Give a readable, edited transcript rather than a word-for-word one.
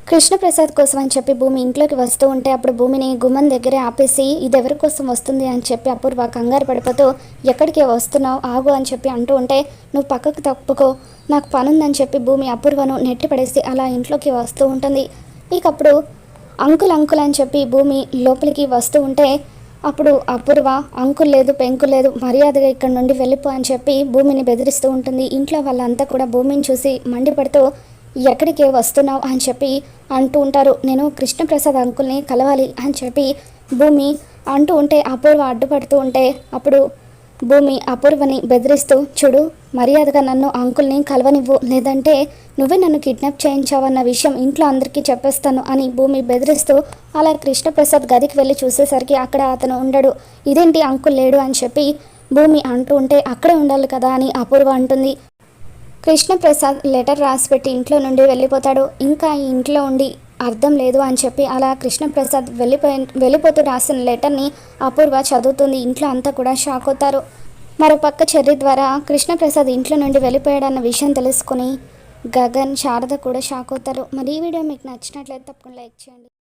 కృష్ణప్రసాద్ కోసం అని చెప్పి భూమి ఇంట్లోకి వస్తూ ఉంటే అప్పుడు భూమిని గుమ్మం దగ్గరే ఆపేసి ఇది ఎవరి కోసం వస్తుంది అని చెప్పి అపూర్వ కంగారు పడిపోతూ ఎక్కడికి వస్తున్నావు ఆగు అని చెప్పి అంటూ ఉంటే నువ్వు పక్కకు తప్పుకో నాకు పనుందని చెప్పి భూమి అపూర్వను నెట్టి పడేసి అలా ఇంట్లోకి వస్తూ ఉంటుంది. ఇక అప్పుడు అంకుల్ అంకుల్ అని చెప్పి భూమి లోపలికి వస్తూ ఉంటే అప్పుడు అపూర్వ అంకుల్ లేదు పెంకుల్ లేదు మర్యాదగా ఇక్కడ నుండి వెళ్ళిపో అని చెప్పి భూమిని బెదిరిస్తూ ఉంటుంది. ఇంట్లో వాళ్ళంతా కూడా భూమిని చూసి మండిపడుతూ ఎక్కడికి వస్తున్నావు అని చెప్పి అంటూ ఉంటారు. నేను కృష్ణప్రసాద్ అంకుల్ని కలవాలి అని చెప్పి భూమి అంటూ ఉంటే అపూర్వ అడ్డుపడుతూ ఉంటే అప్పుడు భూమి అపూర్వని బెదిరిస్తూ చూడు మర్యాదగా నన్ను అంకుల్ని కలవనివ్వు లేదంటే నువ్వే నన్ను కిడ్నాప్ చేయించావన్న విషయం ఇంట్లో అందరికీ చెప్పేస్తాను అని భూమి బెదిరిస్తూ అలా కృష్ణప్రసాద్ గదికి వెళ్ళి చూసేసరికి అక్కడ అతను ఉండడు. ఇదేంటి అంకుల్ లేడు అని చెప్పి భూమి అంటూ ఉంటే అక్కడే ఉండాలి కదా అని అపూర్వ అంటుంది. కృష్ణప్రసాద్ లెటర్ రాసిపెట్టి ఇంట్లో నుండి వెళ్ళిపోతాడు. ఇంకా ఈ ఇంట్లో ఉండి అర్థం లేదు అని చెప్పి అలా కృష్ణప్రసాద్ వెళ్ళిపోతూ రాసిన లెటర్ని అపూర్వ చదువుతుంది. ఇంట్లో అంతా కూడా షాక్ అవుతారు. మరోపక్క చెర్రీ ద్వారా కృష్ణప్రసాద్ ఇంట్లో నుండి వెళ్ళిపోయాడన్న విషయం తెలుసుకుని గగన్ శారద కూడా షాక్ అవుతారు. మరి ఈ వీడియో మీకు నచ్చినట్లయితే తప్పకుండా లైక్ చేయండి.